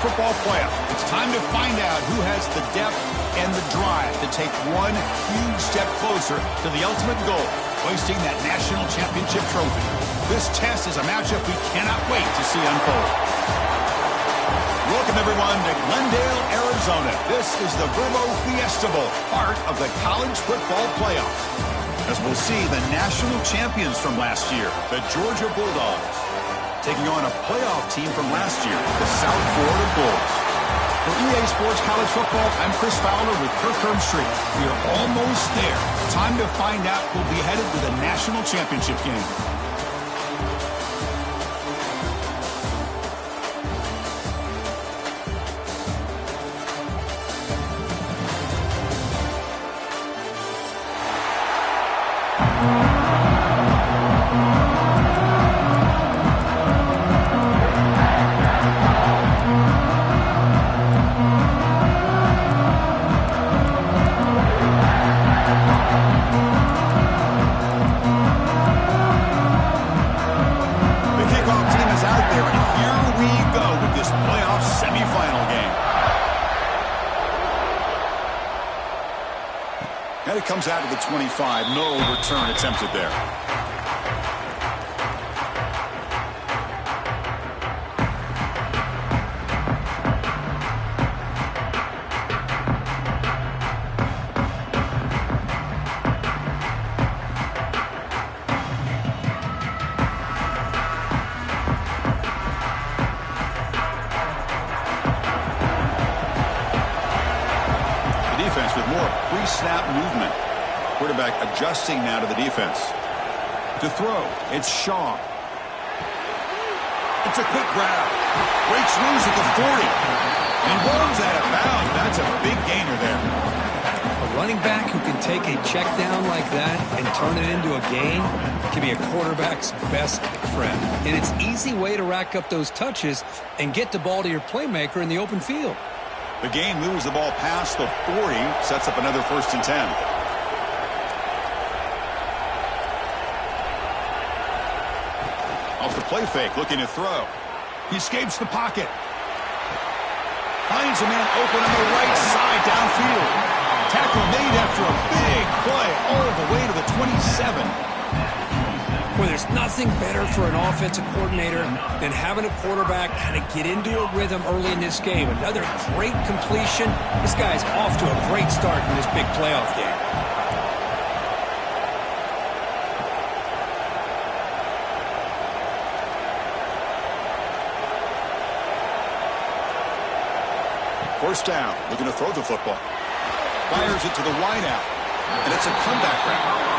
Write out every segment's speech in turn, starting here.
Football Playoff. It's time to find out who has the depth and the drive to take one huge step closer to the ultimate goal, hoisting that national championship trophy. This test is a matchup we cannot wait to see unfold. Welcome, everyone, to Glendale, Arizona. This is the Verbo Fiesta Bowl, part of the College Football Playoff. As we'll see the national champions from last year, the Georgia Bulldogs, taking on a playoff team from last year, the South Florida Bulls. For EA Sports College Football, I'm Chris Fowler with Kirk Herbstreit. We are almost there. Time to find out who'll be headed to the national championship game. And it comes out of the 25. No return attempted there. Defense with more pre-snap movement. Quarterback adjusting now to the defense. To throw, it's Shaw. It's a quick grab. Breaks loose at the 40. And rolls out of bounds. That's a big gainer there. A running back who can take a check down like that and turn it into a gain can be a quarterback's best friend. And it's an easy way to rack up those touches and get the ball to your playmaker in the open field. The game moves the ball past the 40, sets up another 1st and 10. Off the play fake, looking to throw. He escapes the pocket. Finds a man open on the right side downfield. Tackle made after a big play all the way to the 27. Well, there's nothing better for an offensive coordinator than having a quarterback kind of get into a rhythm early in this game. Another great completion. This guy's off to a great start in this big playoff game. First down, looking to throw the football. Fires it to the wideout, and it's a comeback route.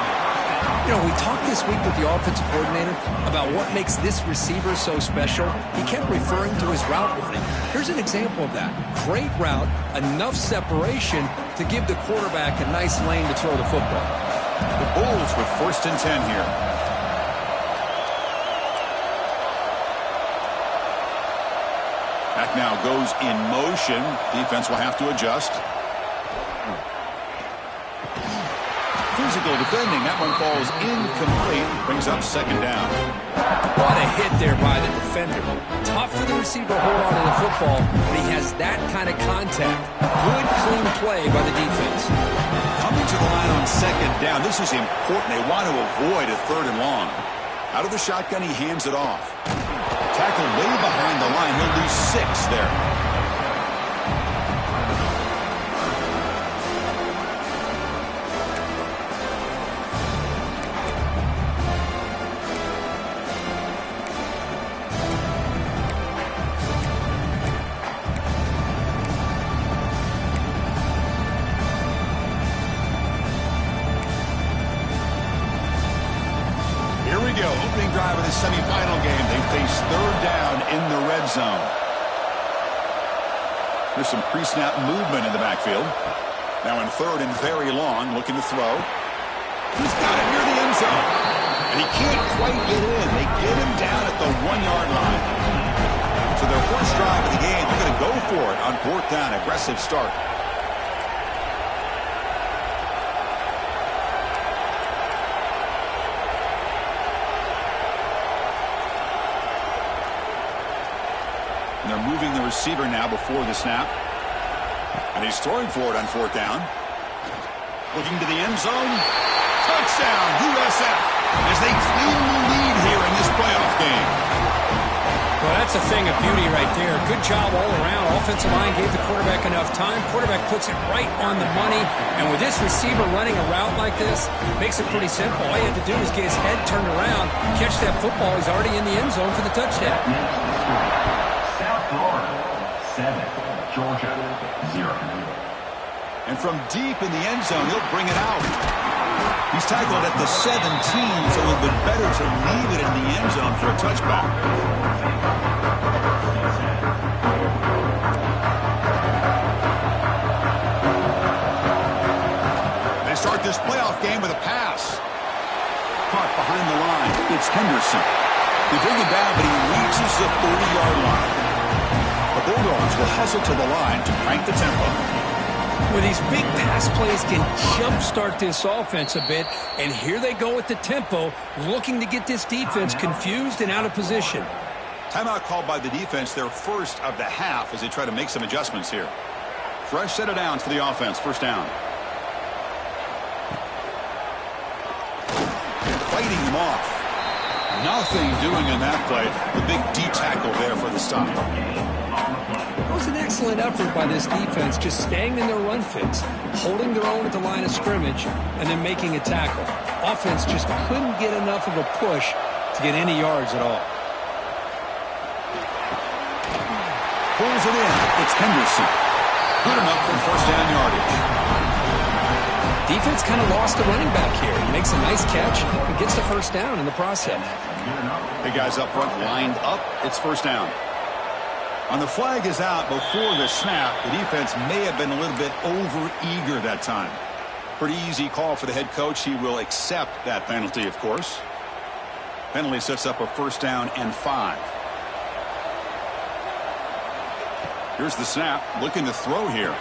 You know, we talked this week with the offensive coordinator about what makes this receiver so special. He kept referring to his route running. Here's an example of that. Great route, enough separation to give the quarterback a nice lane to throw the football. The Bulls with 1st and 10 here. Back now goes in motion. Defense will have to adjust. Physical defending. That one falls incomplete. Brings up 2nd down. What a hit there by the defender. Tough for the receiver to hold on to the football, but he has that kind of contact. Good, clean play by the defense. Coming to the line on 2nd down. This is important. They want to avoid a 3rd and long. Out of the shotgun, he hands it off. Tackle way behind the line. He'll lose 6 there. Opening drive of the semifinal game. They face 3rd down in the red zone. There's some pre-snap movement in the backfield. Now in 3rd and very long, looking to throw. He's got it near the end zone. And he can't quite get in. They get him down at the 1-yard line. So their first drive of the game, they're going to go for it on 4th down. Aggressive start. And they're moving the receiver now before the snap. And he's throwing for it on fourth down. Looking to the end zone. Touchdown, USF, as they claim the lead here in this playoff game. Well, that's a thing of beauty right there. Good job all around. Offensive line gave the quarterback enough time. Quarterback puts it right on the money. And with this receiver running a route like this, makes it pretty simple. All you have to do is get his head turned around, catch that football. He's already in the end zone for the touchdown. South Florida, 7. Georgia, 0. And from deep in the end zone, he'll bring it out. He's tackled at the 17, so it would have been better to leave it in the end zone for a touchback. They start this playoff game with a pass. Caught behind the line. It's Henderson. They bring him down, but he reaches the 30-yard line. The Bulldogs will hustle to the line to crank the tempo. Well, these big pass plays can jumpstart this offense a bit, and here they go with the tempo, looking to get this defense confused and out of position. Timeout called by the defense, their first of the half, as they try to make some adjustments here. Fresh set of downs for the offense, first down. Fighting him off. Nothing doing in that play. The big D tackle there for the stop. It was an excellent effort by this defense, just staying in their run fits, holding their own at the line of scrimmage, and then making a tackle. Offense just couldn't get enough of a push to get any yards at all. Pulls it in. It's Henderson. Good enough for first down yardage. Defense kind of lost the running back here. He makes a nice catch and gets the first down in the process. Big guys up front lined up. It's first down. On the flag is out before the snap. The defense may have been a little bit over-eager that time. Pretty easy call for the head coach. He will accept that penalty, of course. Penalty sets up a first down and 5. Here's the snap. Looking to throw here.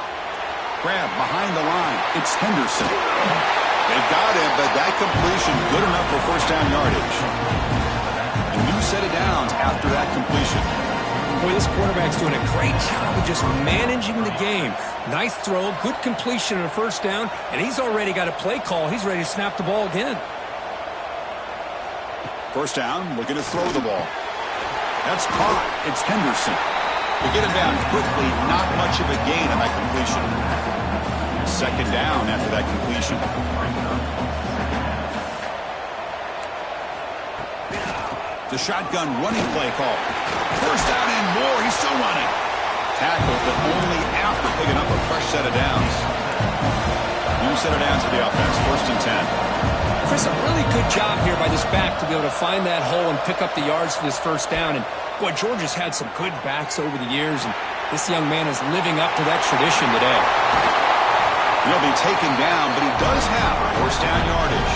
Grab behind the line. It's Henderson. They've got him, but that completion good enough for first down yardage. A new set of downs after that completion. Boy, this quarterback's doing a great job of just managing the game. Nice throw, good completion on a first down, and he's already got a play call. He's ready to snap the ball again. First down, looking to throw the ball. That's caught. It's Henderson. They get him down quickly, not much of a gain on that completion. Second down after that completion. The shotgun running play call. First down and more. He's still running. Tackled, but only after picking up a fresh set of downs. New set of downs for the offense. First and 10. Chris, a really good job here by this back to be able to find that hole and pick up the yards for this first down. And boy, Georgia's had some good backs over the years, and this young man is living up to that tradition today. He'll be taken down, but he does have first down yardage.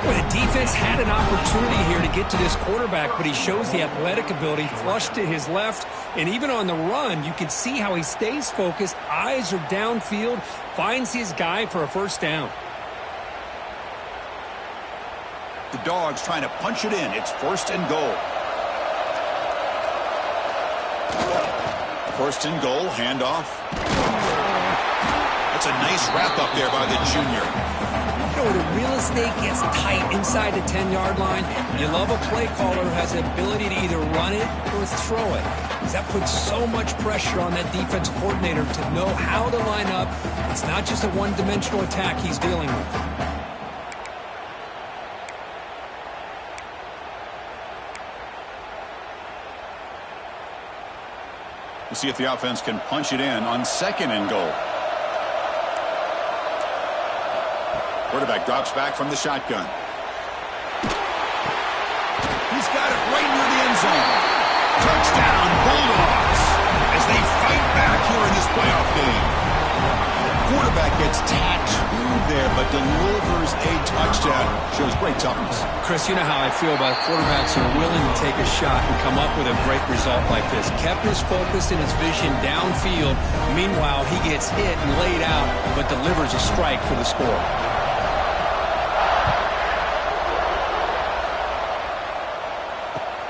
Well, the defense had an opportunity here to get to this quarterback, but he shows the athletic ability, flushed to his left, and even on the run, you can see how he stays focused, eyes are downfield, finds his guy for a first down. The Dogs trying to punch it in. It's first and goal. First and goal, handoff. That's a nice wrap up there by the junior. You know, the real estate gets tight inside the 10-yard line. You love a play caller who has the ability to either run it or throw it, because that puts so much pressure on that defense coordinator to know how to line up. It's not just a one-dimensional attack he's dealing with. We'll see if the offense can punch it in on second and goal. Quarterback drops back from the shotgun. He's got it right near the end zone. Touchdown, Bulldogs, as they fight back here in this playoff game. Quarterback gets tattooed there, but delivers a touchdown. Shows great toughness. Chris, you know how I feel about quarterbacks who are willing to take a shot and come up with a great result like this. Kept his focus and his vision downfield. Meanwhile, he gets hit and laid out, but delivers a strike for the score.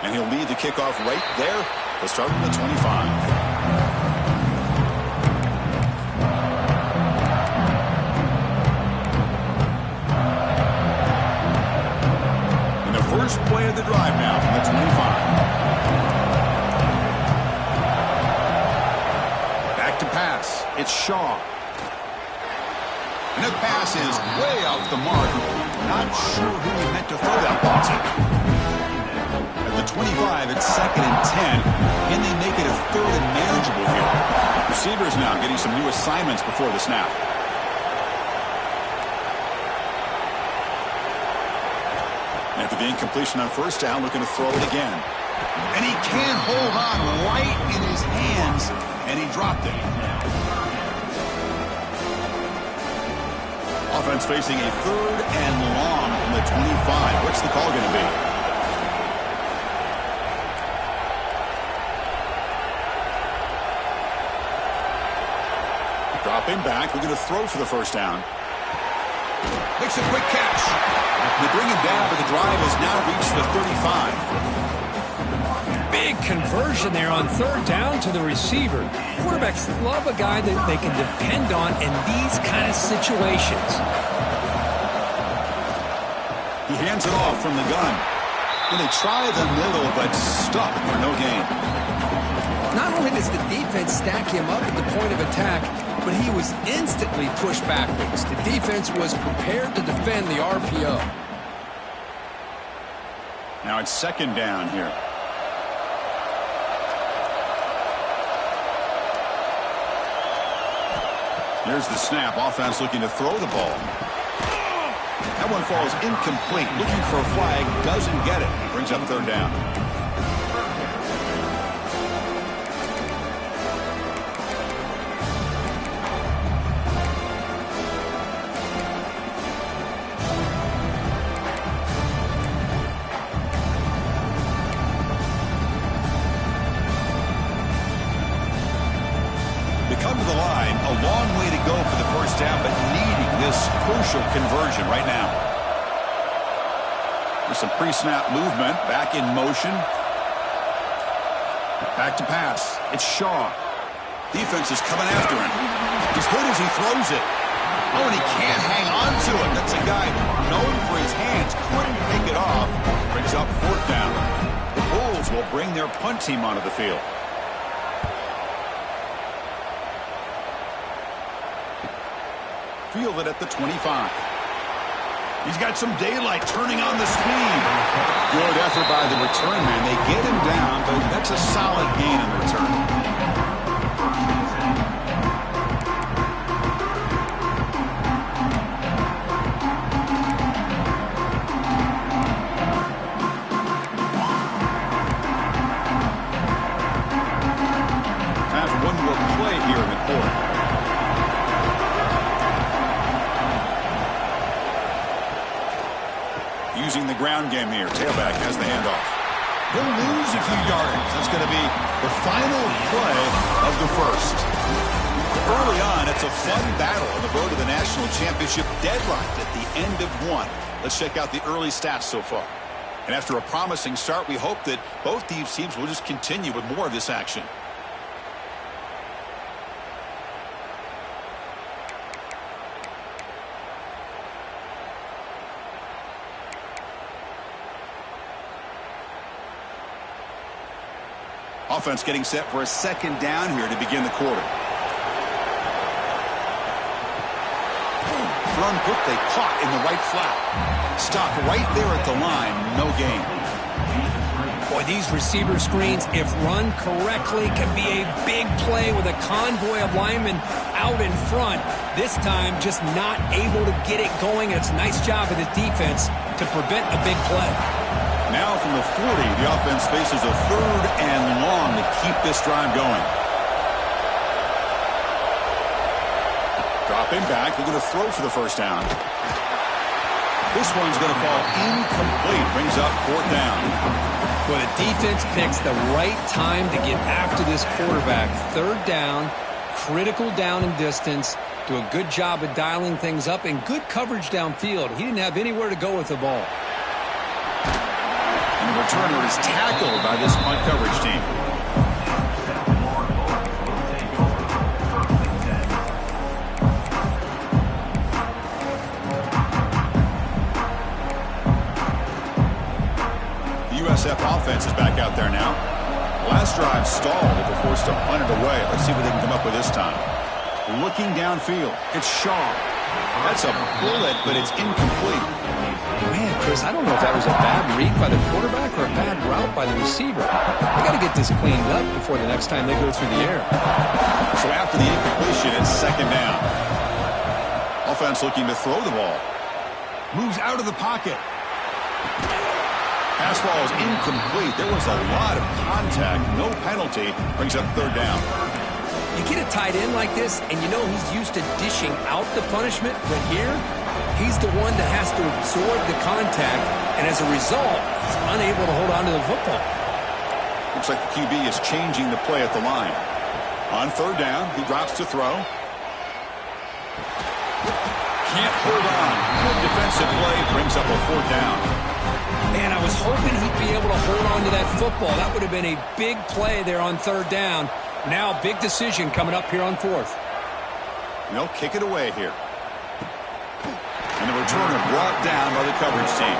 And he'll lead the kickoff right there They'll start from the 25. First play of the drive now from the 25. Back to pass. It's Shaw. And the pass is way off the mark. Not sure who he meant to throw that ball to. At the 25, it's 2nd and 10. Can they make it a 3rd and manageable here? Receivers now getting some new assignments before the snap. After the incompletion on first down, looking to throw it again. And he can't hold on right in his hands, and he dropped it. Offense facing a 3rd and long from the 25. What's the call going to be? Dropping back, looking to throw for the first down. Makes a quick catch. They bring him down, but the drive has now reached the 35. Big conversion there on 3rd down to the receiver. Quarterbacks love a guy that they can depend on in these kind of situations. He hands it off from the gun. And they try the middle, but stuck for no gain. Not only does the defense stack him up at the point of attack, but he was instantly pushed backwards. The defense was prepared to defend the RPO. Now it's 2nd down here. Here's the snap. Offense looking to throw the ball. That one falls incomplete. Looking for a flag. Doesn't get it. Brings up 3rd down. Come to the line, a long way to go for the first down, but needing this crucial conversion right now. There's some pre-snap movement, back in motion. Back to pass. It's Shaw. Defense is coming after him. He's hurt as he throws it. Oh, and he can't hang on to it. That's a guy known for his hands. Couldn't pick it off. Brings up 4th down. The Bulls will bring their punt team onto the field. Field it at the 25. He's got some daylight turning on the speed. Good effort by the return man. They get him down, but that's a solid gain on the return. Time for one more play here in the quarter. Using the ground game here. Tailback has the handoff. He'll lose a few yardage. That's going to be the final play of the first. Early on, it's a fun battle on the road to the national championship, deadlocked at the end of one. Let's check out the early stats so far. And after a promising start, we hope that both these teams will just continue with more of this action. Offense getting set for a 2nd down here to begin the quarter. Thrown quickly, caught in the right flat. Stopped right there at the line, no gain. Boy, these receiver screens, if run correctly, can be a big play with a convoy of linemen out in front. This time, just not able to get it going. It's a nice job of the defense to prevent a big play. Now from the 40, the offense faces a 3rd and long to keep this drive going. Dropping back, looking to throw for the first down. This one's going to fall incomplete. Brings up 4th down. Well, the defense picks the right time to get after this quarterback. 3rd down, critical down and distance. Do a good job of dialing things up and good coverage downfield. He didn't have anywhere to go with the ball. And the returner is tackled by this punt coverage team. drive stalled. They were forced to punt it away. Let's see what they can come up with this time. Looking downfield. It's Shaw. That's a bullet, but it's incomplete. Man, Chris, I don't know if that was a bad read by the quarterback or a bad route by the receiver. They got to get this cleaned up before the next time they go through the air. So after the incompletion, it's second down. Offense looking to throw the ball. Moves out of the pocket. Pass ball is incomplete. There was a lot of contact. No penalty. Brings up third down. You get a tight end like this, and you know he's used to dishing out the punishment, but here, he's the one that has to absorb the contact, and as a result, he's unable to hold on to the football. Looks like the QB is changing the play at the line. On third down, he drops to throw. Can't hold on. Good defensive play. Brings up a fourth down. Man, I was hoping he'd be able to hold on to that football. That would have been a big play there on third down. Now, big decision coming up here on fourth. They'll kick it away here. And the returner brought down by the coverage team.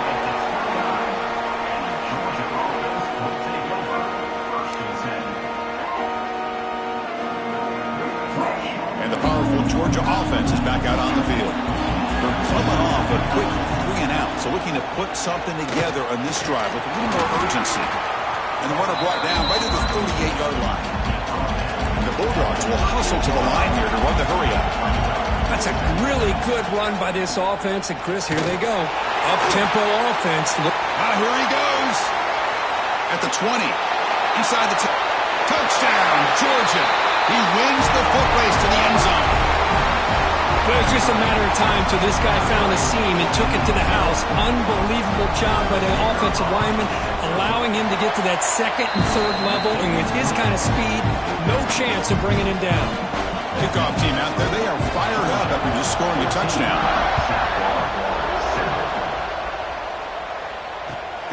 And the powerful Georgia offense is back out on the field. They're coming off a quick 3 and out, so looking to put something together on this drive with a little more urgency. And the runner brought down right at the 38-yard line. And the Bulldogs will hustle to the line here to run the hurry-up. That's a really good run by this offense. And, Chris, here they go. Up-tempo offense. Here he goes. At the 20. Inside the touchdown, Georgia. He wins the foot race to the end zone. It was just a matter of time till this guy found a seam and took it to the house. Unbelievable job by the offensive lineman, allowing him to get to that second and third level. And with his kind of speed, no chance of bringing him down. Kickoff team out there, they are fired up after just scoring a touchdown.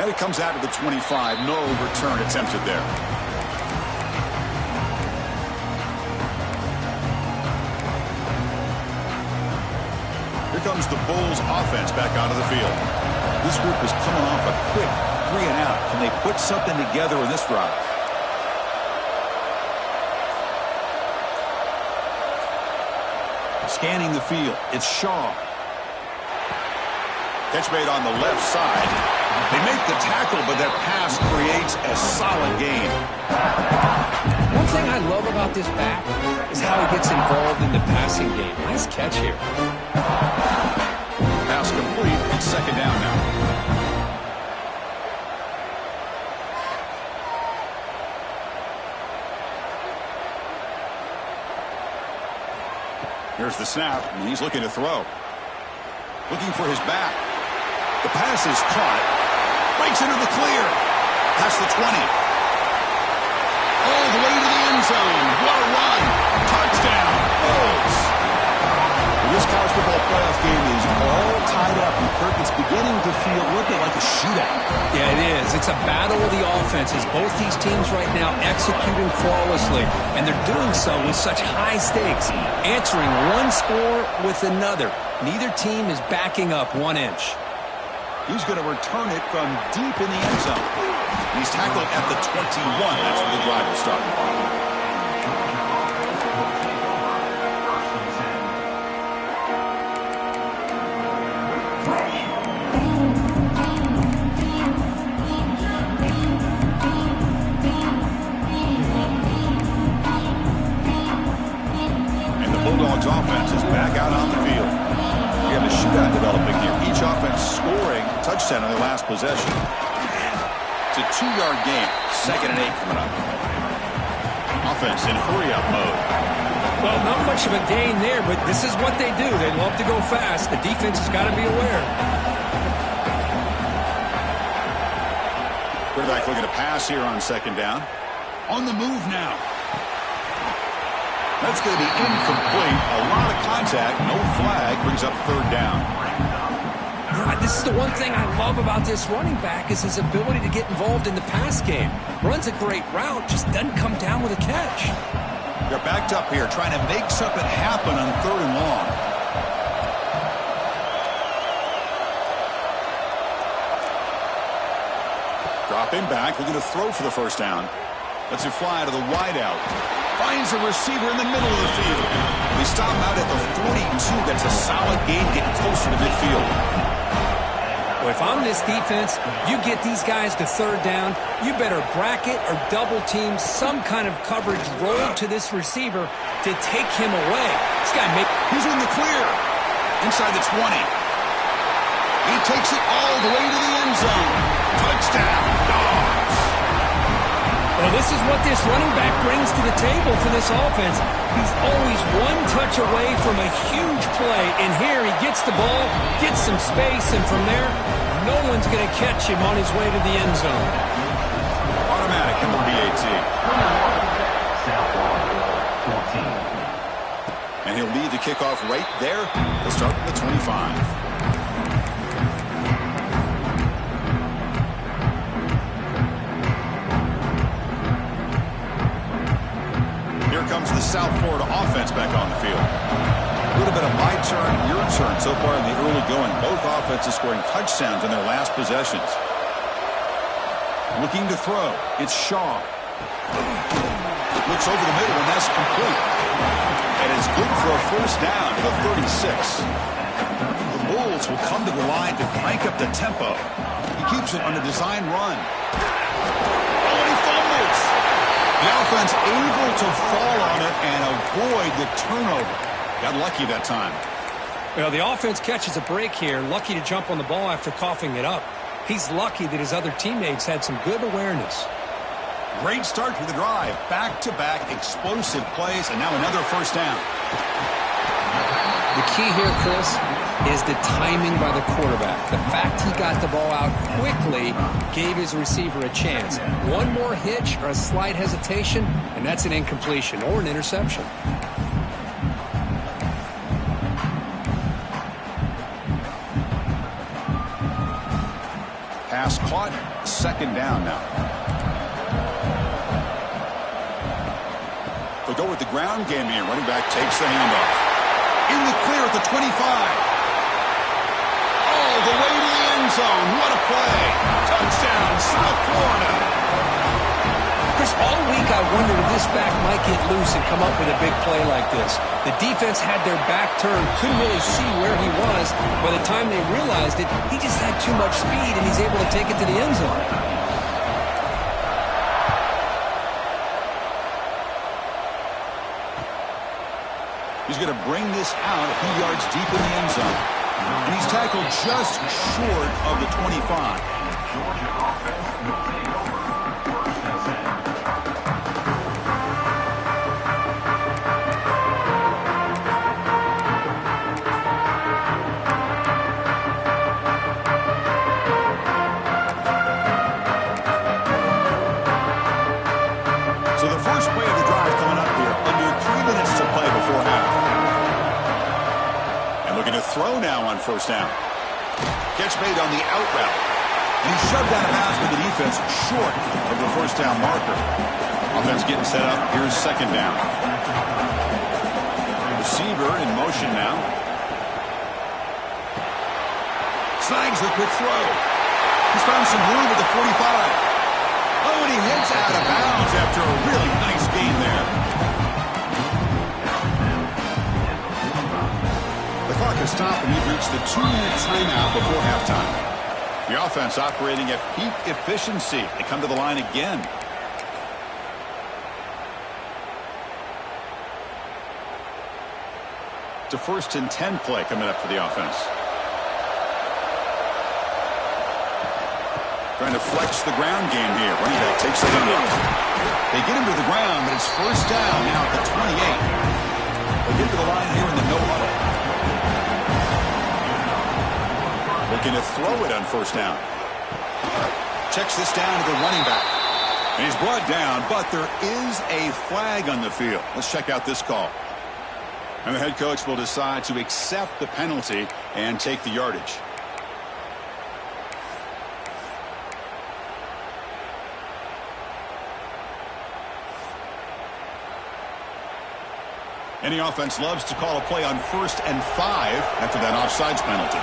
And it comes out to the 25. No return attempted there. Here comes the Bulls offense back onto the field. This group is coming off a quick 3 and out. Can they put something together in this drive? Scanning the field. It's Shaw. Catch made on the left side. They make the tackle, but that pass creates a solid gain. One thing I love about this back is how he gets involved in the passing game. Nice catch here. Pass complete. It's second down now. Here's the snap, and he's looking to throw. Looking for his back. The pass is caught. Breaks into the clear. Past the 20. All the way to the end zone. What a run. Touchdown. Bulls. This college football playoff game is all tied up, and Kirk, it's beginning to feel a little bit like a shootout. Yeah, it is. It's a battle of the offenses. Both these teams right now executing flawlessly, and they're doing so with such high stakes, answering one score with another. Neither team is backing up 1 inch. He's going to return it from deep in the end zone. He's tackled at the 21. That's where the drive will start. And the Bulldogs offense is back out on the field. We have a shootout developing here. Each offense scoring a touchdown on their last possession. It's a 2-yard game. 2nd and 8 coming up. Offense in hurry-up mode. Well, not much of a gain there, but this is what they do. They love to go fast. The defense has got to be aware. Quarterback looking to pass here on second down. On the move now. That's going to be incomplete. A lot of contact. No flag. Brings up third down. This is the one thing I love about this running back is his ability to get involved in the pass game. Runs a great route, just doesn't come down with a catch. They're backed up here trying to make something happen on third and long. Dropping back, looking to throw for the first down. Lets it fly to the wideout. Finds a receiver in the middle of the field. They stop him out at the 42. That's a solid gain, getting closer to midfield. Well, if I'm this defense, you get these guys to third down, you better bracket or double team some kind of coverage roll to this receiver to take him away. This guy He's in the clear. Inside the 20. He takes it all the way to the end zone. Touchdown, Dogs. Well, this is what this running back brings to the table for this offense. He's always one touch away from a huge play, and here he gets the ball, gets some space, and from there, no one's going to catch him on his way to the end zone. Automatic in the PAT. South Florida, 14. And he'll lead the kickoff right there. He'll start from the 25. Comes the South Florida offense back on the field. A little bit of my turn, your turn so far in the early going. Both offenses scoring touchdowns in their last possessions. Looking to throw. It's Shaw. Looks over the middle, and that's complete. And it's good for a first down to the 36. The Bulls will come to the line to crank up the tempo. He keeps it on a design run. Oh, and he fumbles. The offense able to fall on it and avoid the turnover. Got lucky that time. Well, the offense catches a break here. Lucky to jump on the ball after coughing it up. He's lucky that his other teammates had some good awareness. Great start to the drive. Back-to-back explosive plays, and now another first down. The key here, Chris, is the timing by the quarterback. The fact he got the ball out quickly gave his receiver a chance. One more hitch or a slight hesitation, and that's an incompletion or an interception. Pass caught, second down now. They'll go with the ground game here. Running back takes the handoff. In the clear at the 25. All the way to the end zone. What a play. Touchdown, South Florida. Chris, all week I wondered if this back might get loose and come up with a big play like this. The defense had their back turned, couldn't really see where he was. By the time they realized it, he just had too much speed, and he's able to take it to the end zone. He's going to bring this out a few yards deep in the end zone. And he's tackled just short of the 25. Georgia offense will take over first and 10. So the first play of the drive coming up here. Under 3 minutes to play before half. And looking to throw now on first down. Catch made on the out route. And he shoved out of bounds with the defense short of the first down marker. Offense getting set up. Here's second down. Receiver in motion now. Snags the quick throw. He's found some room at the 45. Oh, and he hits out of bounds after a really nice gain there. The clock has stopped, and we've reached the 2-minute timeout before halftime. The offense operating at peak efficiency. They come to the line again. It's a 1st and 10 play coming up for the offense. Trying to flex the ground game here. Running back takes the handoff. They get him to the ground, but it's first down now at the 28. They get to the line here in the no huddle. Looking to throw it on first down. Checks this down to the running back. And he's brought down, but there is a flag on the field. Let's check out this call. And the head coach will decide to accept the penalty and take the yardage. Any offense loves to call a play on 1st and 5 after that offsides penalty.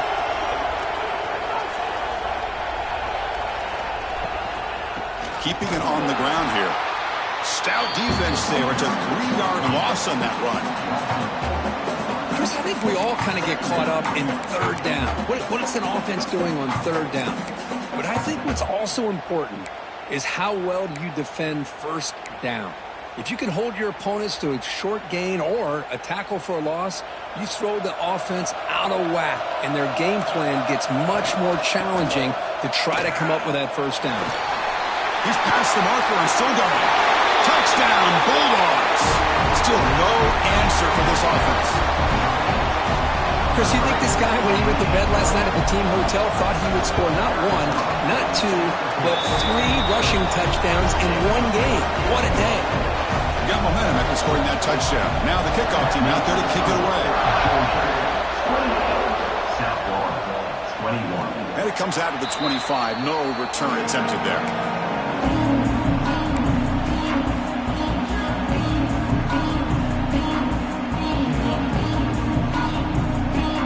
Keeping it on the ground here. Stout defense there. It's a 3-yard loss on that run. Chris, I think we all kind of get caught up in third down. What is an offense doing on third down? But I think what's also important is how well do you defend first down. If you can hold your opponents to a short gain or a tackle for a loss, you throw the offense out of whack, and their game plan gets much more challenging to try to come up with that first down. He's past the marker and still going. Touchdown, Bulldogs. Still no answer for this offense. Chris, you think this guy, when he went to bed last night at the team hotel, thought he would score not 1, not 2, but 3 rushing touchdowns in one game? What a day. Got momentum after scoring that touchdown. Now the kickoff team out there to kick it away. And it comes out of the 25. No return attempted there.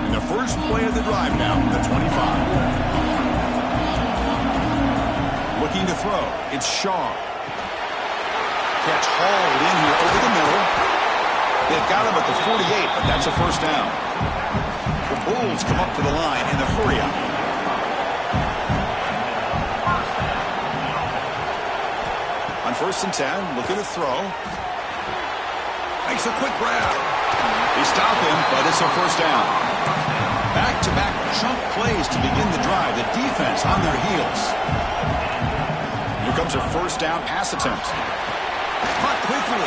And the first play of the drive now from the 25. Looking to throw. It's Shaw. Catch hauled in here over the middle. They've got him at the 48, but that's a first down. The Bulls come up to the line in the hurry-up. On 1st and 10, looking to throw. Makes a quick grab. They stop him, but it's a first down. Back-to-back chunk plays to begin the drive. The defense on their heels. Here comes a first down pass attempt. Caught quickly.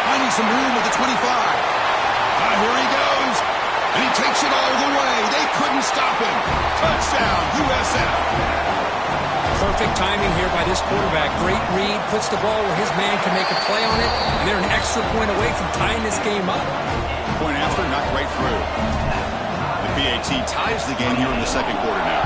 Finding some room at the 25. Here he goes. And he takes it all the way. They couldn't stop him. Touchdown, USF. Perfect timing here by this quarterback. Great read. Puts the ball where his man can make a play on it. And they're an extra point away from tying this game up. Point after, not right through. The PAT ties the game here in the second quarter now.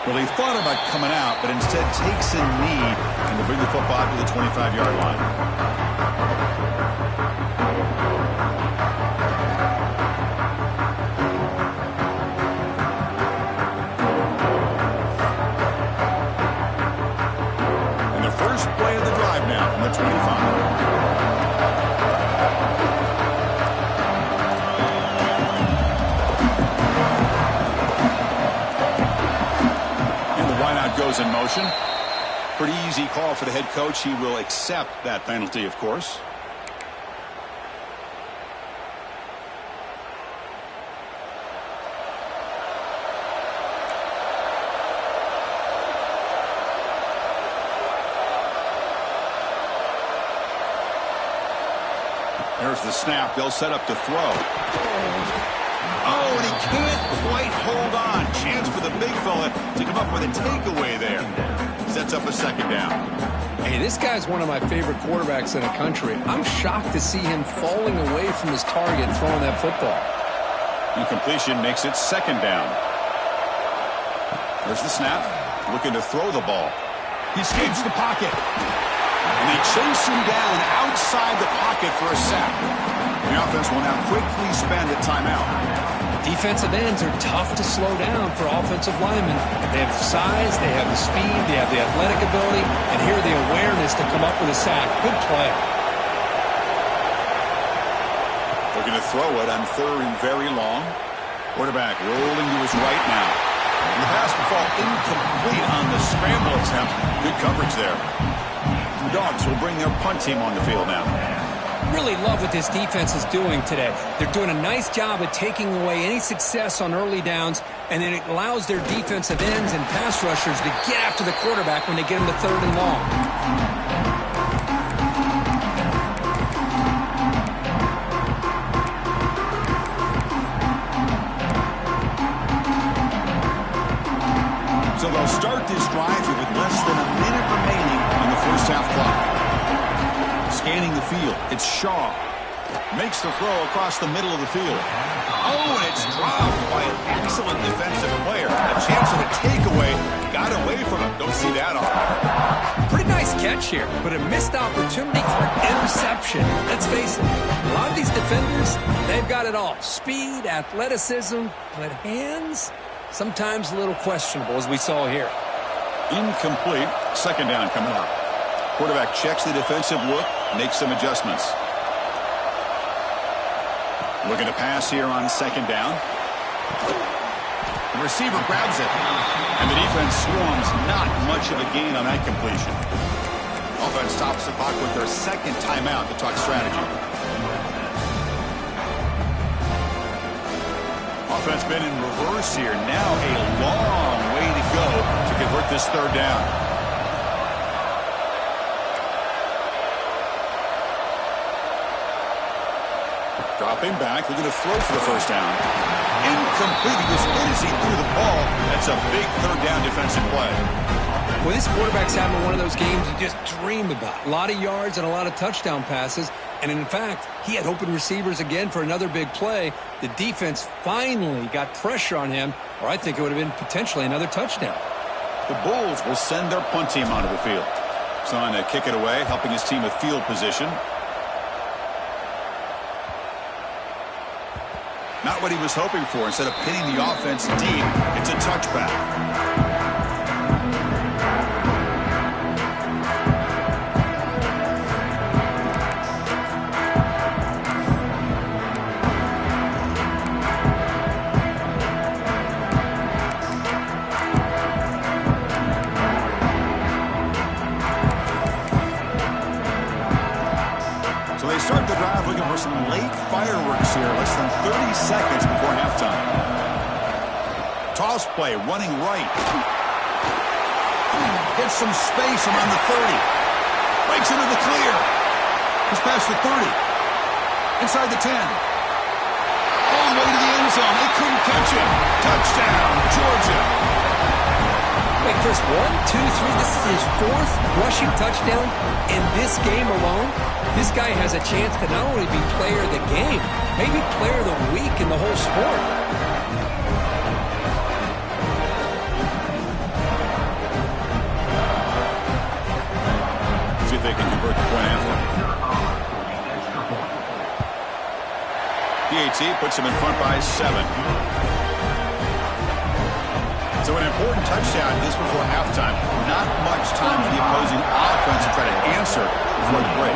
Well, he thought about coming out, but instead takes a knee and to bring the football to the 25-yard line. And the first play of the drive now from the 25. Goes in motion. Pretty easy call for the head coach. He will accept that penalty, of course. There's the snap. They'll set up to throw. Oh, and he can't quite hold on. Chance for the big fella to come up with a takeaway there. Sets up a second down. Hey, this guy's one of my favorite quarterbacks in the country. I'm shocked to see him falling away from his target throwing that football. Incompletion makes it second down. There's the snap. Looking to throw the ball. He escapes the pocket. And they chase him down outside the pocket for a sack. The offense will now quickly spend a timeout. Defensive ends are tough to slow down for offensive linemen. They have the size, they have the speed, they have the athletic ability, and here the awareness to come up with a sack. Good play. Looking to throw it on 3rd and very long. Quarterback rolling to his right now. And the pass will fall incomplete on the scramble attempt. Good coverage there. The Dogs will bring their punt team on the field now. Really love what this defense is doing today. They're doing a nice job of taking away any success on early downs, and then it allows their defensive ends and pass rushers to get after the quarterback when they get him to 3rd and long. So they'll start this drive here with less than a minute remaining on the first half clock. Scanning the field, it's Shaw. Makes the throw across the middle of the field. Oh, and it's dropped by an excellent defensive player. A chance of a takeaway. Got away from him. Don't see that often. Pretty nice catch here, but a missed opportunity for interception. Let's face it, a lot of these defenders, they've got it all. Speed, athleticism, but hands, sometimes a little questionable, as we saw here. Incomplete. Second down coming up. Quarterback checks the defensive look, makes some adjustments. Looking to pass here on second down. The receiver grabs it. And the defense swarms. Not much of a gain on that completion. Offense stops the clock with their second timeout to talk strategy. Offense been in reverse here. Now a long way to go to convert this third down. Dropping back, looking to throw for the first down. Incomplete. He was in as he threw the ball. That's a big third down defensive play. Well, this quarterback's having one of those games you just dream about. A lot of yards and a lot of touchdown passes. And in fact, he had open receivers again for another big play. The defense finally got pressure on him, or I think it would have been potentially another touchdown. The Bulls will send their punt team onto the field. Trying to kick it away, helping his team with field position. Not what he was hoping for. Instead of pinning the offense deep, it's a touchback. Start the drive looking for some late fireworks here. Less than 30 seconds before halftime. Toss play, running right. Gets some space around the 30. Breaks into the clear. He's past the 30. Inside the 10. All the way to the end zone. They couldn't catch him. Touchdown, Georgia. Wait, Chris, 1, 2, 3. This is his fourth rushing touchdown in this game alone. This guy has a chance to not only be player of the game, maybe player of the week in the whole sport. See if they can convert the point after. PAT puts him in front by 7. So an important touchdown just before halftime. Not much time for the opposing offense to try to answer before the break.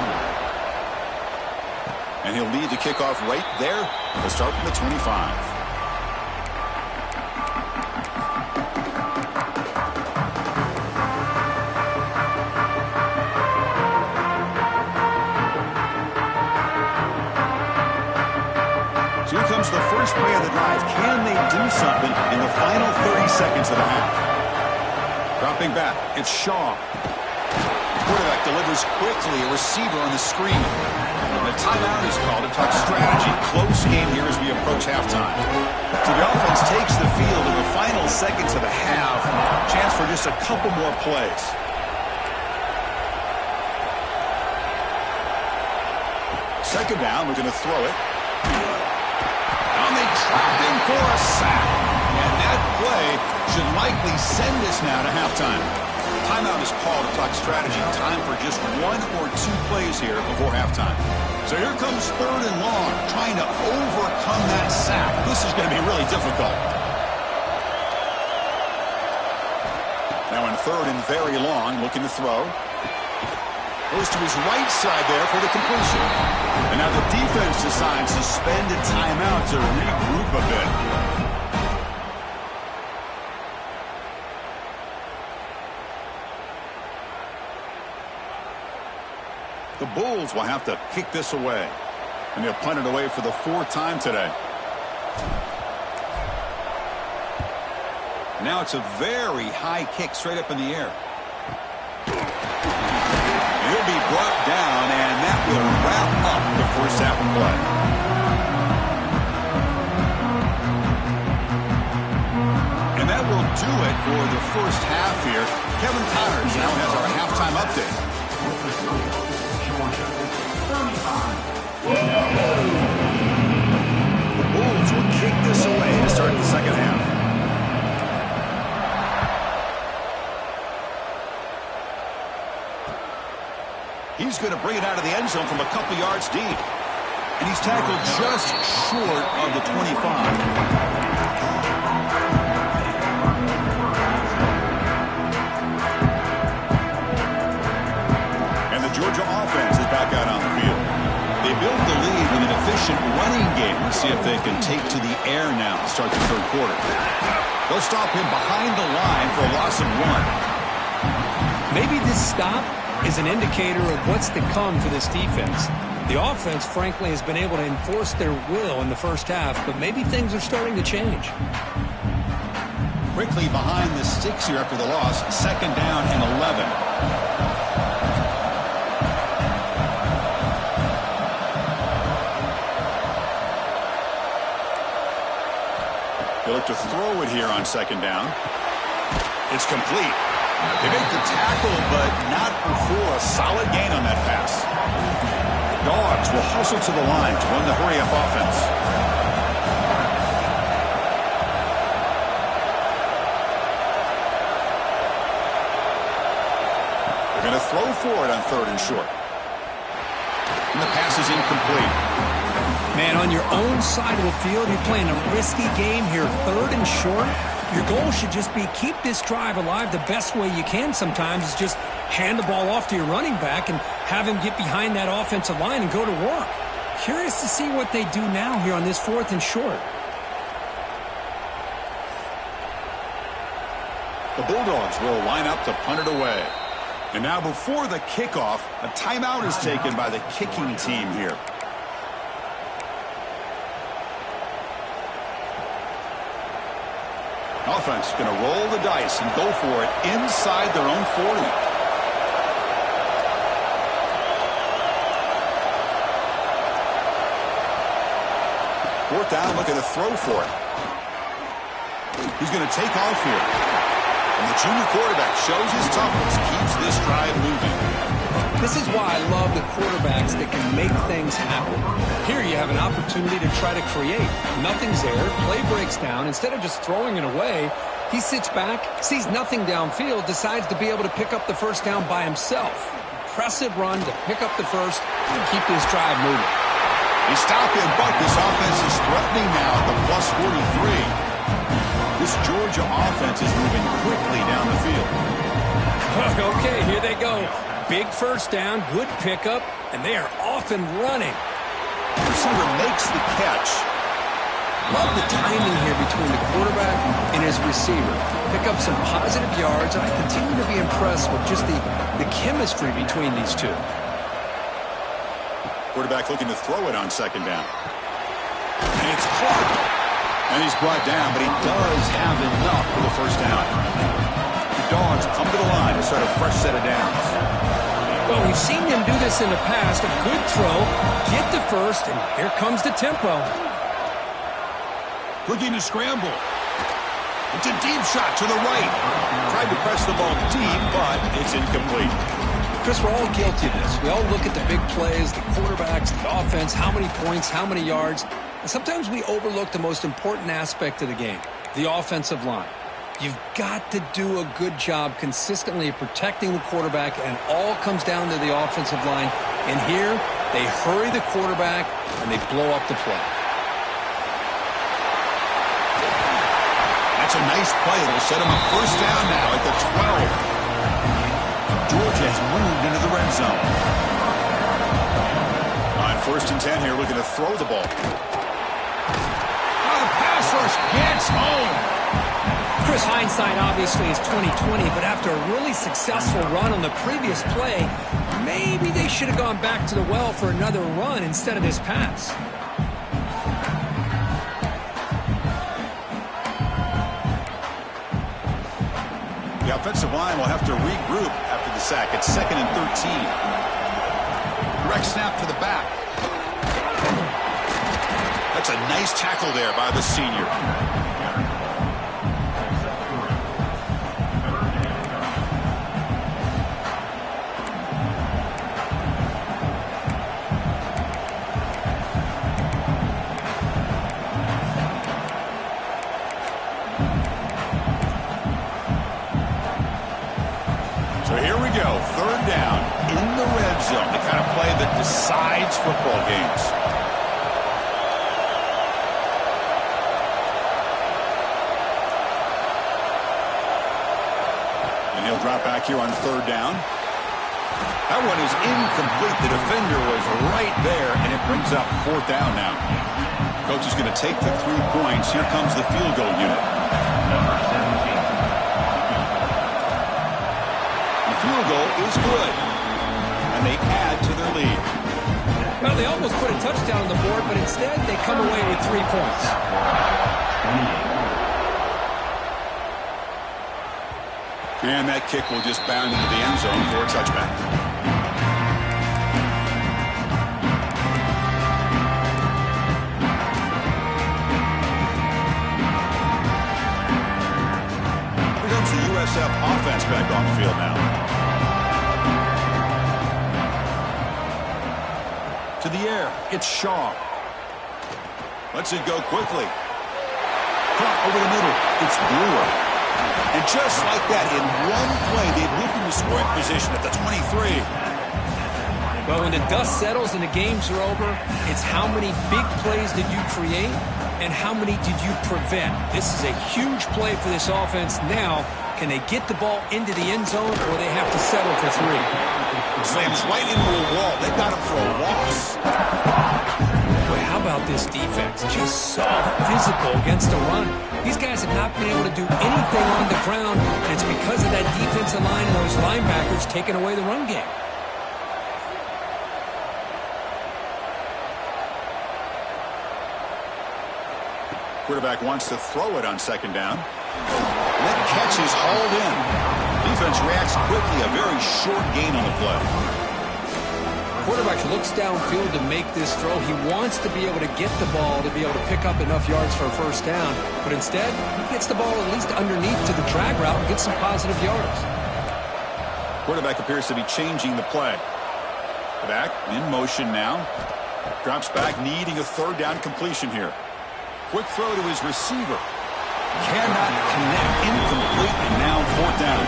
And he'll lead the kickoff right there. We'll start from the 25. So here comes the first play of the drive. Can they do something in the final 30 seconds of the half? Dropping back, it's Shaw. Quarterback delivers quickly, a receiver on the screen. And a timeout is called to talk strategy. Close game here as we approach halftime. So the offense takes the field in the final seconds of the half. Chance for just a couple more plays. Second down, we're going to throw it. And they trapped him for a sack. And that play should likely send us now to halftime. Timeout is called to talk strategy. Time for just 1 or 2 plays here before halftime. So here comes third and long, trying to overcome that sack. This is going to be really difficult. Now in third and very long, looking to throw. Goes to his right side there for the completion. And now the defense decides to spend a timeout to regroup a bit. The Bulls will have to kick this away. And they'll punt it away for the 4th time today. Now it's a very high kick straight up in the air. He'll be brought down, and that will wrap up the first half of play. And that will do it for the first half here. Kevin Connors now has our halftime update. The Bulls will kick this away to start the second half. He's going to bring it out of the end zone from a couple yards deep. And he's tackled just short of the 25. game. Let's see if they can take to the air now to start the third quarter. They'll stop him behind the line for a loss of 1. Maybe this stop is an indicator of what's to come for this defense. The offense, frankly, has been able to enforce their will in the first half, but maybe things are starting to change. Quickly behind the sticks here after the loss. 2nd down and 11. They look to throw it here on 2nd down. It's complete. They make the tackle, but not before a solid gain on that pass. Dogs will hustle to the line to run the hurry-up offense. They're going to throw for it on 3rd and short. And the pass is incomplete. Man, on your own side of the field, you're playing a risky game here, 3rd and short. Your goal should just be keep this drive alive the best way you can sometimes is just hand the ball off to your running back and have him get behind that offensive line and go to work. Curious to see what they do now here on this 4th and short. The Bulldogs will line up to punt it away. And now before the kickoff, a timeout is taken by the kicking team here. Offense going to roll the dice and go for it inside their own 40. 4th down, looking to throw for it. He's going to take off here. And the junior quarterback shows his toughness, keeps this drive moving. This is why I love the quarterbacks that can make things happen. Here you have an opportunity to try to create. Nothing's there. Play breaks down. Instead of just throwing it away, he sits back, sees nothing downfield, decides to be able to pick up the 1st down by himself. Impressive run to pick up the 1st and keep this drive moving. He stopped him, but this offense is threatening now at the plus 43. This Georgia offense is moving quickly down the field. Okay, here they go. Big 1st down, good pickup, and they are off and running. The receiver makes the catch. Love the timing here between the quarterback and his receiver. Pick up some positive yards, and I continue to be impressed with just the chemistry between these two. Quarterback looking to throw it on 2nd down. And it's caught. And he's brought down, but he does have enough for the 1st down. The Dogs come to the line to start a fresh set of downs. Well, we've seen them do this in the past. A good throw, get the 1st, and here comes the tempo. Looking to scramble. It's a deep shot to the right. Tried to press the ball deep, but it's incomplete. Chris, we're all guilty of this. We all look at the big plays, the quarterbacks, the offense, how many points, how many yards. And sometimes we overlook the most important aspect of the game, the offensive line. You've got to do a good job consistently protecting the quarterback, and all comes down to the offensive line. And here, they hurry the quarterback, and they blow up the play. That's a nice play. It'll set him up 1st down now at the 12. Georgia has moved into the red zone. On 1st and 10 here, looking to throw the ball. Oh, the pass rush gets home. Chris, hindsight obviously is 20/20, but after a really successful run on the previous play, maybe they should have gone back to the well for another run instead of this pass. The offensive line will have to regroup after the sack. It's 2nd and 13. Direct snap to the back. That's a nice tackle there by the senior. So here we go, 3rd down in the red zone, the kind of play that decides football games. And he'll drop back here on 3rd down. That one is incomplete. The defender was right there, and it brings up 4th down now. Coach is going to take the 3 points. Here comes the field goal unit. Number 17. The field goal is good. And they add to their lead. Well, they almost put a touchdown on the board, but instead they come away with 3 points. And that kick will just bound into the end zone for a touchback. Here comes the USF offense back on the field now. To the air, it's Shaw. Lets it go quickly. Caught over the middle, it's Brewer. And just like that, in one play, they've moved into scoring position at the 23. Well, when the dust settles and the games are over, it's how many big plays did you create and how many did you prevent. This is a huge play for this offense. Now, can they get the ball into the end zone or they have to settle for 3? Slams right into a wall. They got him for a loss. Boy, how about this defense? Just so physical against the run. These guys have not been able to do anything on the ground, and it's because of that defensive line and those linebackers taking away the run game. Quarterback wants to throw it on second down. That catch is hauled in. Defense reacts quickly. A very short gain on the play. Quarterback looks downfield to make this throw. He wants to be able to get the ball to be able to pick up enough yards for a first down. But instead, he gets the ball at least underneath to the drag route and gets some positive yards. Quarterback appears to be changing the play. Back in motion now. Drops back, needing a third down completion here. Quick throw to his receiver. Cannot connect. Incomplete, and now fourth down.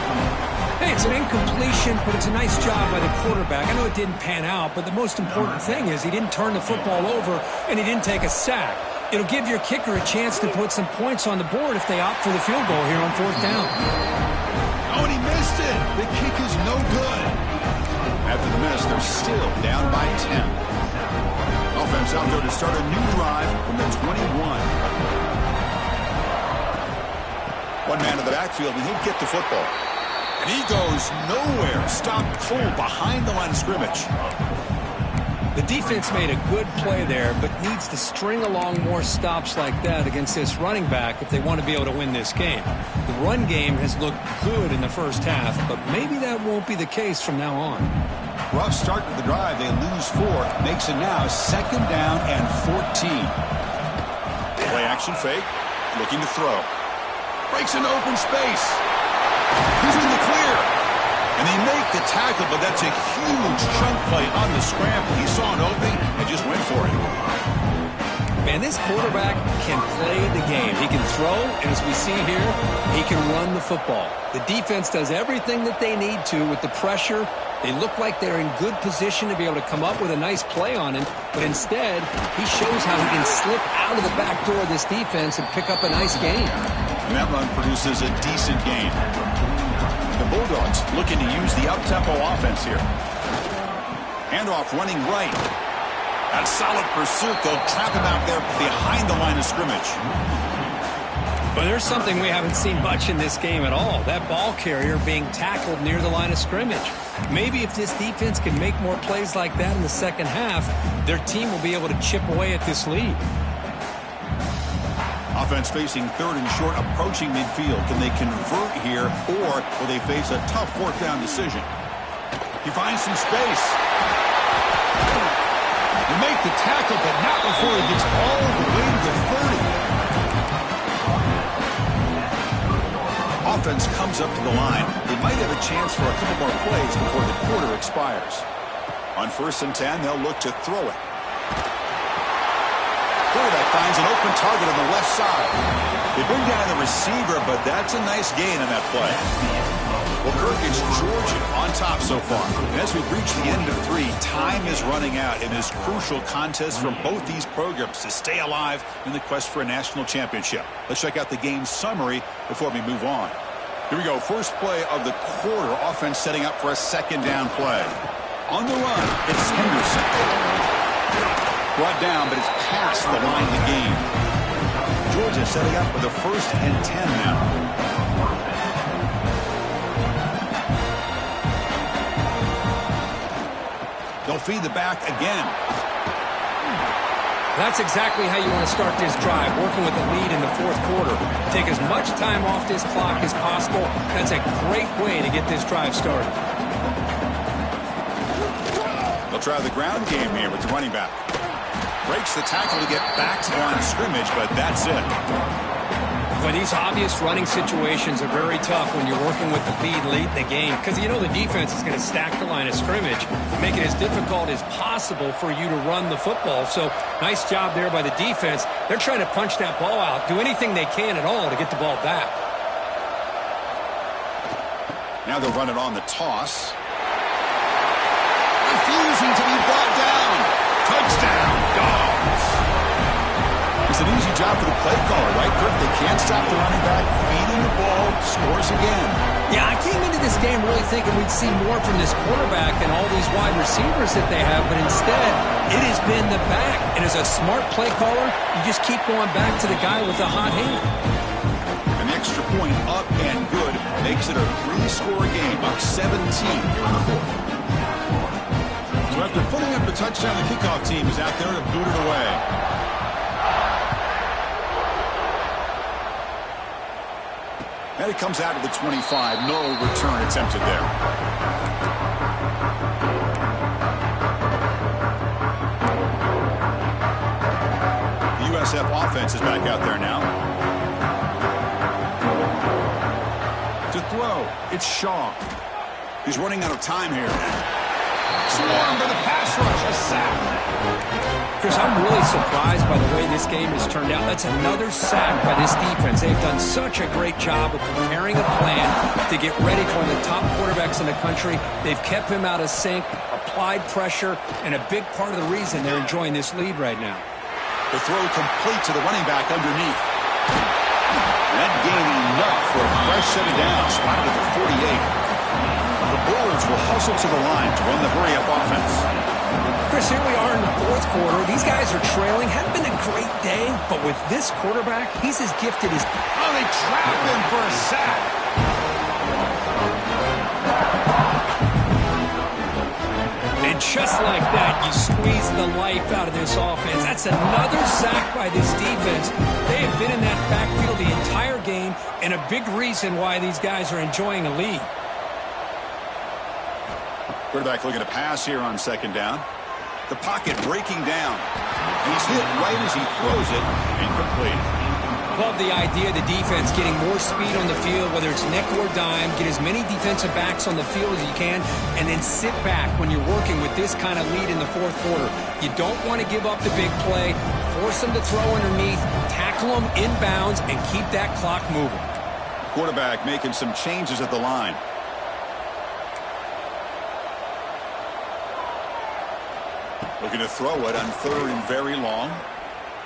Hey, it's an incompletion, but it's a nice job by the quarterback. I know it didn't pan out, but the most important thing is he didn't turn the football over and he didn't take a sack. It'll give your kicker a chance to put some points on the board if they opt for the field goal here on fourth down. Oh, and he missed it. The kick is no good. After the miss, they're still down by 10. Offense out there to start a new drive from the 21. One man in the backfield, and he'll get the football. And he goes nowhere. Stopped cold behind the line of scrimmage. The defense made a good play there, but needs to string along more stops like that against this running back if they want to be able to win this game. The run game has looked good in the first half, but maybe that won't be the case from now on. Rough start to the drive. They lose 4. Makes it now second down and 14. Play action fake. Looking to throw. Breaks into open space. He's in the clear. And they make the tackle, but that's a huge chunk play on the scramble. He saw an opening and just went for it. Man, this quarterback can play the game. He can throw, and as we see here, he can run the football. The defense does everything that they need to with the pressure. They look like they're in good position to be able to come up with a nice play on him, but instead, he shows how he can slip out of the back door of this defense and pick up a nice gain. And that run produces a decent gain. The Bulldogs looking to use the up-tempo offense here. Handoff running right. That solid pursuit. They'll trap him out there behind the line of scrimmage. But there's something we haven't seen much in this game at all. That ball carrier being tackled near the line of scrimmage. Maybe if this defense can make more plays like that in the second half, their team will be able to chip away at this lead. Offense facing third and short, approaching midfield. Can they convert here, or will they face a tough fourth down decision? He finds some space. They make the tackle, but not before he gets all the way to the 30. Offense comes up to the line. They might have a chance for a couple more plays before the quarter expires. On 1st and 10, they'll look to throw it. Quarterback finds an open target on the left side. They bring down the receiver, but that's a nice gain on that play. Well, Kirk, it's Georgia on top so far. And as we reach the end of 3, time is running out in this crucial contest for both these programs to stay alive in the quest for a national championship. Let's check out the game summary before we move on. Here we go. First play of the quarter. Offense setting up for a second down play. On the run, it's Henderson. Brought down, but it's past the line of the game. Georgia setting up with a 1st and 10 now. They'll feed the back again. That's exactly how you want to start this drive, working with the lead in the 4th quarter. Take as much time off this clock as possible. That's a great way to get this drive started. They'll try the ground game here with the running back. Breaks the tackle to get back to the line of scrimmage, but that's it. But these obvious running situations are very tough when you're working with the lead late in the game, because you know the defense is going to stack the line of scrimmage, make it as difficult as possible for you to run the football. So nice job there by the defense. They're trying to punch that ball out, do anything they can at all to get the ball back. Now they'll run it on the toss. Refusing to be brought down. Touchdown, Dogs. It's an easy job for the play caller, right, Kirk? They can't stop the running back, feeding the ball, scores again. Yeah, I came into this game really thinking we'd see more from this quarterback and all these wide receivers that they have, but instead, it has been the back. And as a smart play caller, you just keep going back to the guy with the hot hand. An extra point up and good makes it a 3-score game, up 17 here in the 4th. So after putting up the touchdown, the kickoff team is out there to boot it away. And it comes out of the 25. No return attempted there. The USF offense is back out there now. To throw, it's Shaw. He's running out of time here. Swarmed by the pass rush, a sack. Chris, I'm really surprised by the way this game has turned out. That's another sack by this defense. They've done such a great job of preparing a plan to get ready for one of the top quarterbacks in the country. They've kept him out of sync, applied pressure, and a big part of the reason they're enjoying this lead right now. The throw complete to the running back underneath. That gained enough for a fresh set of downs, spotted at the 48. The Bulls will hustle to the line to run the hurry-up offense. Chris, here we are in the 4th quarter. These guys are trailing. Hadn't been a great day, but with this quarterback, he's as gifted as... Oh, they trap him for a sack. And just like that, you squeeze the life out of this offense. That's another sack by this defense. They have been in that backfield the entire game, and a big reason why these guys are enjoying a lead. Quarterback looking to pass here on 2nd down. The pocket breaking down. He's hit right as he throws it. Incomplete. Love the idea of the defense getting more speed on the field, whether it's nickel or dime, get as many defensive backs on the field as you can, and then sit back when you're working with this kind of lead in the 4th quarter. You don't want to give up the big play, force them to throw underneath, tackle them inbounds, and keep that clock moving. Quarterback making some changes at the line. Looking to throw it on 3rd and very long.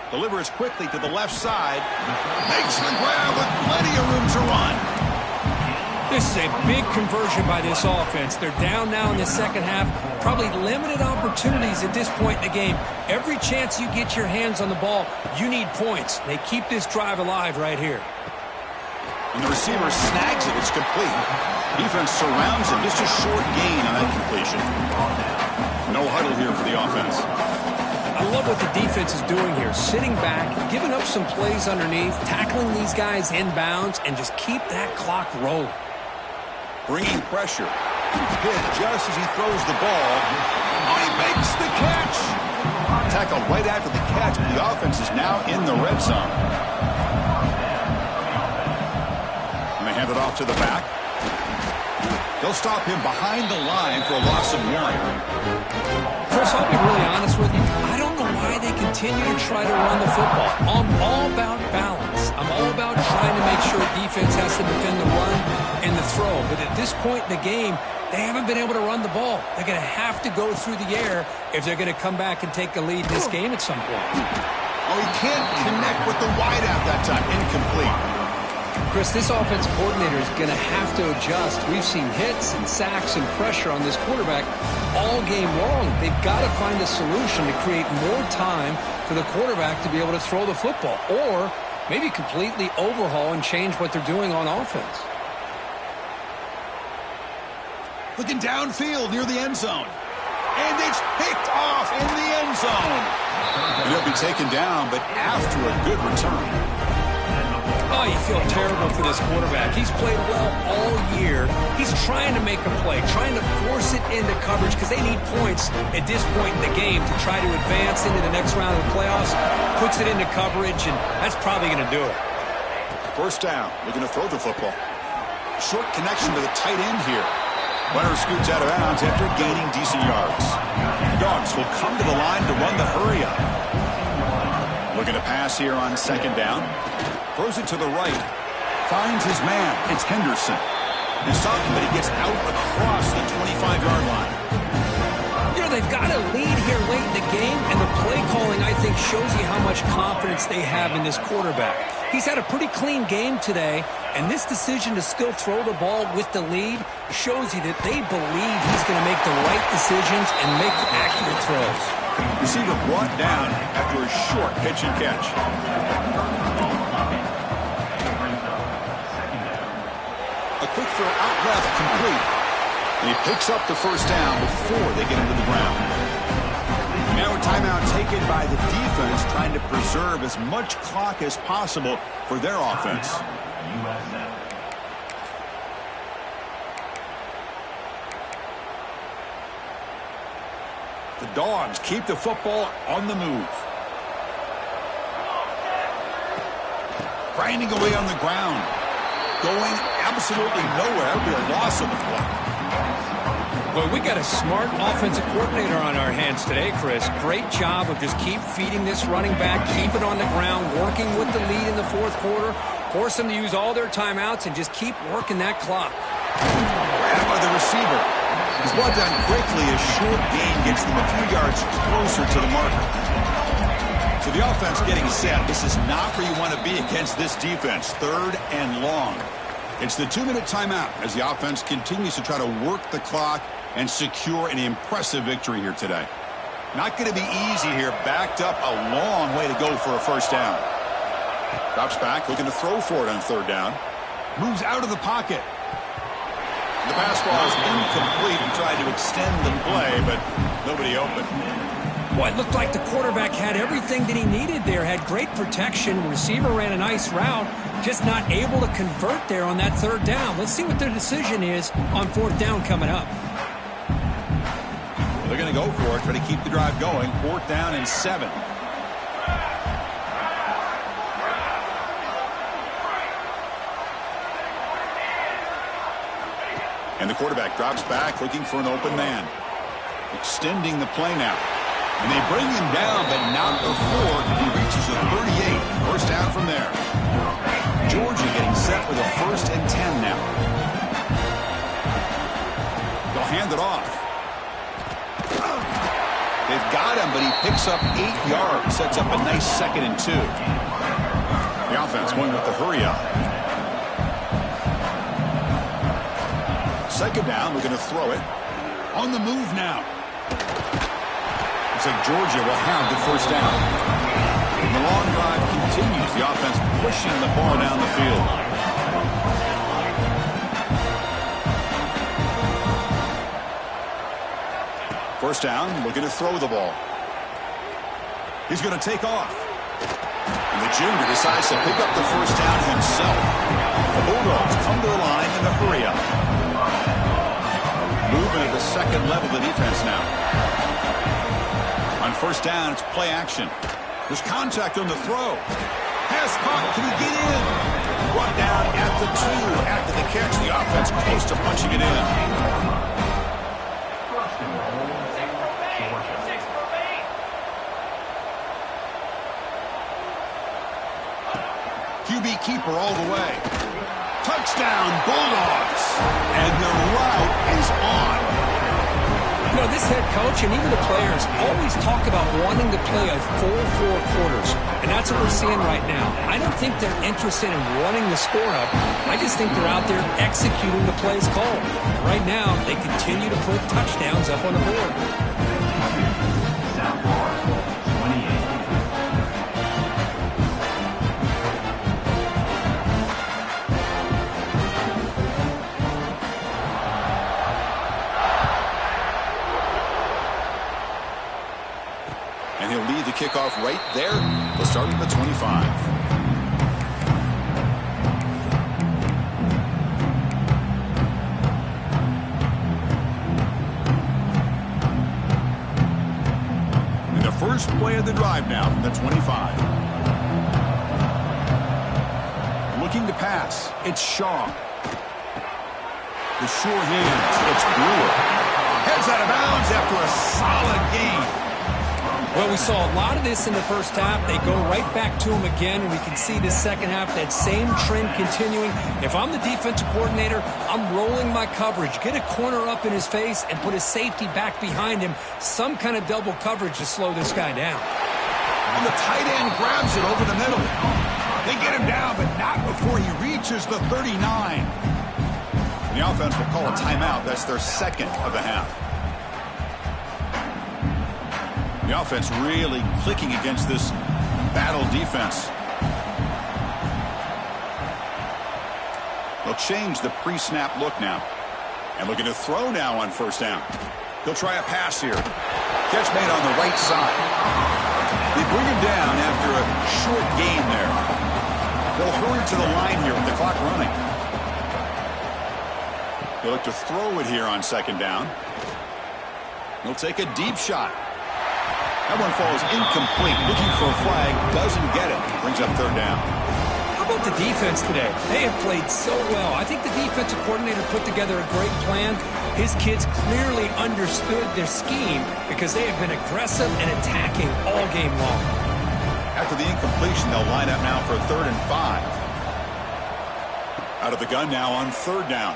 Delivers quickly to the left side. Makes the grab with plenty of room to run. This is a big conversion by this offense. They're down now in the 2nd half. Probably limited opportunities at this point in the game. Every chance you get your hands on the ball, you need points. They keep this drive alive right here. And the receiver snags it. It's complete. Defense surrounds him. Just a short gain on that completion. No huddle here for the offense. I love what the defense is doing here. Sitting back, giving up some plays underneath, tackling these guys inbounds, and just keep that clock rolling. Bringing pressure. Hit just as he throws the ball. Oh, he makes the catch. Tackle right after the catch, but the offense is now in the red zone. And they hand it off to the back. They'll stop him behind the line for a loss of 1. Chris, I'll be really honest with you. I don't know why they continue to try to run the football. I'm all about balance. I'm all about trying to make sure defense has to defend the run and the throw. But at this point in the game, they haven't been able to run the ball. They're going to have to go through the air if they're going to come back and take the lead in this game at some point. Oh, he can't connect with the wideout that time. Incomplete. Chris, this offensive coordinator is going to have to adjust. We've seen hits and sacks and pressure on this quarterback all game long. They've got to find a solution to create more time for the quarterback to be able to throw the football, or maybe completely overhaul and change what they're doing on offense. Looking downfield near the end zone. And it's picked off in the end zone. And he'll be taken down, but after a good return. Oh, you feel terrible for this quarterback. He's played well all year. He's trying to make a play, trying to force it into coverage because they need points at this point in the game to try to advance into the next round of the playoffs. Puts it into coverage, and that's probably going to do it. First down. Looking to throw the football. Short connection to the tight end here. Runner scoots out of bounds after gaining decent yards. Dogs will come to the line to run the hurry up. Looking to pass here on second down. Throws it to the right. Finds his man. It's Henderson. He's stopping, but he gets out across the 25-yard line. You know, they've got a lead here late in the game, and the play calling, I think, shows you how much confidence they have in this quarterback. He's had a pretty clean game today, and this decision to still throw the ball with the lead shows you that they believe he's going to make the right decisions and make accurate throws. Receiver brought down after a short pitch and catch. A quick throw out left, complete. And he picks up the first down before they get him to the ground. Now a timeout taken by the defense, trying to preserve as much clock as possible for their offense. The Dogs keep the football on the move. Grinding away on the ground. Going absolutely nowhere. It'll be a loss of the play. Boy, we got a smart offensive coordinator on our hands today, Chris. Great job of just keep feeding this running back, keep it on the ground, working with the lead in the fourth quarter, force them to use all their timeouts, and just keep working that clock. Grab by the receiver. He's brought down quickly. A short gain gets them a few yards closer to the marker. So the offense getting set. This is not where you want to be against this defense. Third and long. It's the 2-minute timeout as the offense continues to try to work the clock and secure an impressive victory here today. Not going to be easy here. Backed up a long way to go for a first down. Drops back, looking to throw for it on third down. Moves out of the pocket. The pass ball is incomplete and tried to extend the play, but nobody open. Well, it looked like the quarterback had everything that he needed there. Had great protection. Receiver ran a nice route. Just not able to convert there on that third down. Let's see what their decision is on fourth down coming up. They're going to go for it. Try to keep the drive going. Fourth down and 7. And the quarterback drops back, looking for an open man. Extending the play now. And they bring him down, but not before he reaches the 38. First down from there. Georgia getting set with a 1st and 10 now. They'll hand it off. They've got him, but he picks up 8 yards. Sets up a nice 2nd and 2. The offense going with the hurry up. Second down, we're going to throw it. On the move now. Looks like Georgia will have the first down. And the long drive continues. The offense pushing the ball down the field. First down, looking to throw the ball. He's going to take off. And the junior decides to pick up the first down himself. The Bulldogs come to the line in the hurry up. Moving at the second level of the defense now. On first down, it's play action. There's contact on the throw. Pass caught. Can he get in? Brought down at the 2 after the catch. The offense close to punching it in. QB keeper all the way. Touchdown, Bulldogs. And the route is on. You know, this head coach and even the players always talk about wanting to play a full 4 quarters, and that's what we're seeing right now. I don't think they're interested in running the score up. I just think they're out there executing the plays called. And right now, they continue to put touchdowns up on the board. And he'll lead the kickoff right there. They'll start at the 25. And the first play of the drive now from the 25. Looking to pass. It's Shaw. The sure hands. It's Brewer. Heads out of bounds after a solid game. Well, we saw a lot of this in the first half. They go right back to him again, and we can see the second half, that same trend continuing. If I'm the defensive coordinator, I'm rolling my coverage. Get a corner up in his face and put a safety back behind him. Some kind of double coverage to slow this guy down. And the tight end grabs it over the middle. They get him down, but not before he reaches the 39. The offense will call a timeout. That's their second of the half. The offense really clicking against this battle defense. They'll change the pre-snap look now. And looking to throw now on first down. He'll try a pass here. Catch made on the right side. They bring him down after a short gain there. They'll hurry to the line here with the clock running. They'll look to throw it here on second down. He'll take a deep shot. That one falls incomplete. Looking for a flag. Doesn't get it. Brings up third down. How about the defense today? They have played so well. I think the defensive coordinator put together a great plan. His kids clearly understood their scheme because they have been aggressive and attacking all game long. After the incompletion, they'll line up now for 3rd and 5. Out of the gun now on 3rd down.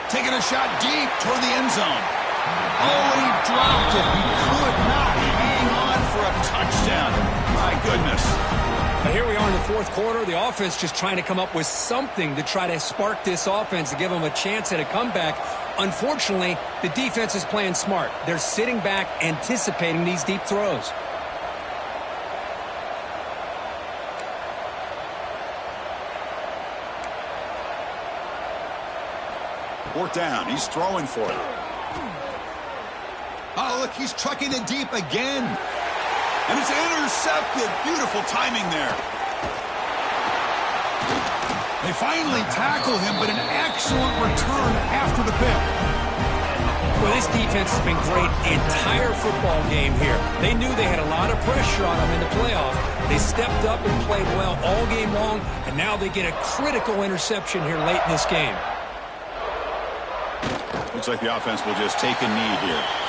Taking a shot deep toward the end zone. Oh, and he dropped it. He could not hang on for a touchdown. My goodness. But here we are in the 4th quarter. The offense just trying to come up with something to try to spark this offense to give them a chance at a comeback. Unfortunately, the defense is playing smart. They're sitting back, anticipating these deep throws. Fourth down. He's throwing for it. Oh, look, he's trucking it deep again. And it's intercepted. Beautiful timing there. They finally tackle him, but an excellent return after the pick. Well, this defense has been great the entire football game here. They knew they had a lot of pressure on them in the playoff. They stepped up and played well all game long, and now they get a critical interception here late in this game. Looks like the offense will just take a knee here.